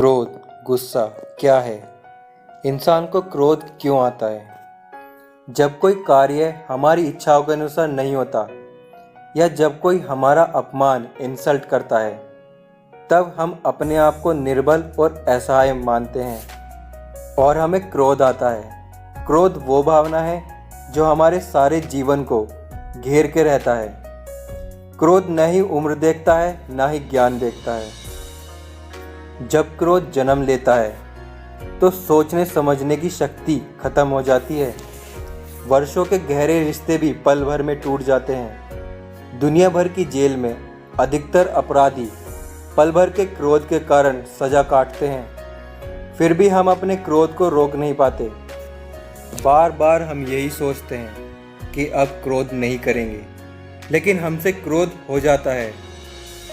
क्रोध, गुस्सा क्या है? इंसान को क्रोध क्यों आता है? जब कोई कार्य हमारी इच्छाओं के अनुसार नहीं होता या जब कोई हमारा अपमान इंसल्ट करता है, तब हम अपने आप को निर्बल और असहाय मानते हैं और हमें क्रोध आता है। क्रोध वो भावना है जो हमारे सारे जीवन को घेर के रहता है। क्रोध न ही उम्र देखता है, ना ही ज्ञान देखता है। जब क्रोध जन्म लेता है तो सोचने समझने की शक्ति खत्म हो जाती है। वर्षों के गहरे रिश्ते भी पल भर में टूट जाते हैं। दुनिया भर की जेल में अधिकतर अपराधी पल भर के क्रोध के कारण सजा काटते हैं। फिर भी हम अपने क्रोध को रोक नहीं पाते। बार बार हम यही सोचते हैं कि अब क्रोध नहीं करेंगे, लेकिन हमसे क्रोध हो जाता है।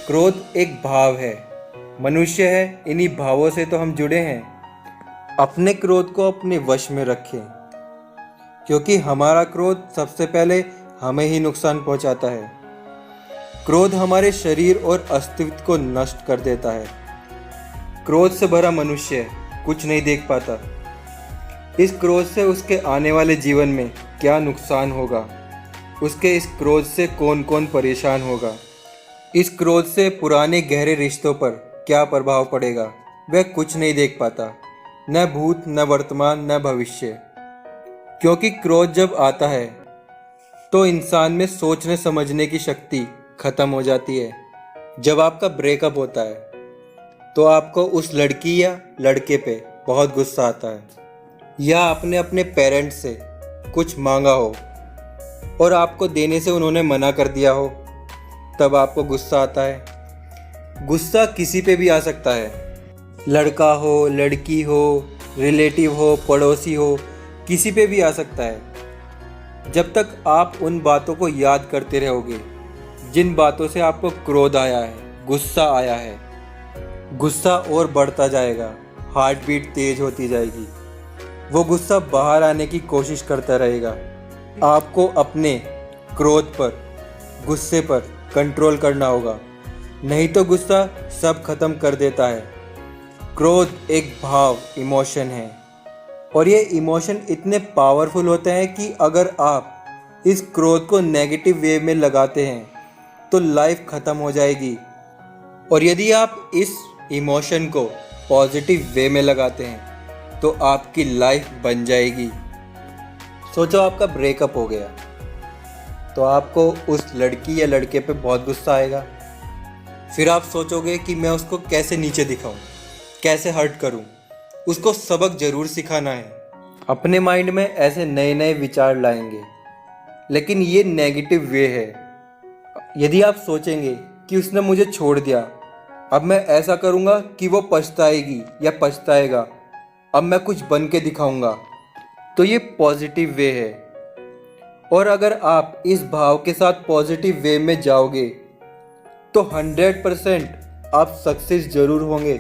क्रोध एक भाव है, मनुष्य है, इन्हीं भावों से तो हम जुड़े हैं। अपने क्रोध को अपने वश में रखें, क्योंकि हमारा क्रोध सबसे पहले हमें ही नुकसान पहुंचाता है। क्रोध हमारे शरीर और अस्तित्व को नष्ट कर देता है। क्रोध से भरा मनुष्य कुछ नहीं देख पाता। इस क्रोध से उसके आने वाले जीवन में क्या नुकसान होगा, उसके इस क्रोध से कौन कौन परेशान होगा, इस क्रोध से पुराने गहरे रिश्तों पर क्या प्रभाव पड़ेगा, वह कुछ नहीं देख पाता। न भूत, न वर्तमान, न भविष्य। क्योंकि क्रोध जब आता है तो इंसान में सोचने समझने की शक्ति खत्म हो जाती है। जब आपका ब्रेकअप होता है तो आपको उस लड़की या लड़के पे बहुत गुस्सा आता है, या आपने अपने पेरेंट्स से कुछ मांगा हो और आपको देने से उन्होंने मना कर दिया हो, तब आपको गुस्सा आता है। गुस्सा किसी पे भी आ सकता है, लड़का हो, लड़की हो, रिलेटिव हो, पड़ोसी हो, किसी पे भी आ सकता है। जब तक आप उन बातों को याद करते रहोगे जिन बातों से आपको क्रोध आया है, गुस्सा आया है, गुस्सा और बढ़ता जाएगा, हार्ट बीट तेज होती जाएगी। वो गुस्सा बाहर आने की कोशिश करता रहेगा। आपको अपने क्रोध पर, गुस्से पर कंट्रोल करना होगा, नहीं तो गुस्सा सब खत्म कर देता है। क्रोध एक भाव, इमोशन है, और ये इमोशन इतने पावरफुल होते हैं कि अगर आप इस क्रोध को नेगेटिव वे में लगाते हैं तो लाइफ खत्म हो जाएगी, और यदि आप इस इमोशन को पॉजिटिव वे में लगाते हैं तो आपकी लाइफ बन जाएगी। सोचो आपका ब्रेकअप हो गया तो आपको उस लड़की या लड़के पे बहुत गुस्सा आएगा। फिर आप सोचोगे कि मैं उसको कैसे नीचे दिखाऊं, कैसे हर्ट करूं, उसको सबक जरूर सिखाना है। अपने माइंड में ऐसे नए नए विचार लाएंगे, लेकिन ये नेगेटिव वे है। यदि आप सोचेंगे कि उसने मुझे छोड़ दिया, अब मैं ऐसा करूंगा कि वो पछताएगी या पछताएगा, अब मैं कुछ बन के दिखाऊंगा, तो ये पॉजिटिव वे है। और अगर आप इस भाव के साथ पॉजिटिव वे में जाओगे तो 100% आप सक्सेस जरूर होंगे।